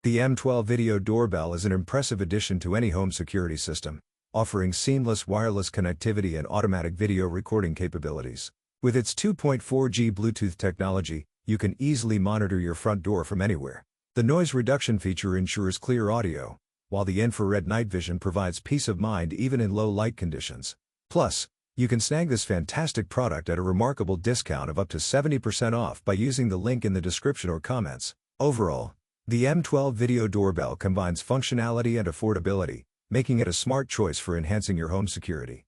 The M12 Video Doorbell is an impressive addition to any home security system, offering seamless wireless connectivity and automatic video recording capabilities. With its 2.4G Bluetooth technology, you can easily monitor your front door from anywhere. The noise reduction feature ensures clear audio, while the infrared night vision provides peace of mind even in low light conditions. Plus, you can snag this fantastic product at a remarkable discount of up to 70% off by using the link in the description or comments. Overall, the M12 Video Doorbell combines functionality and affordability, making it a smart choice for enhancing your home security.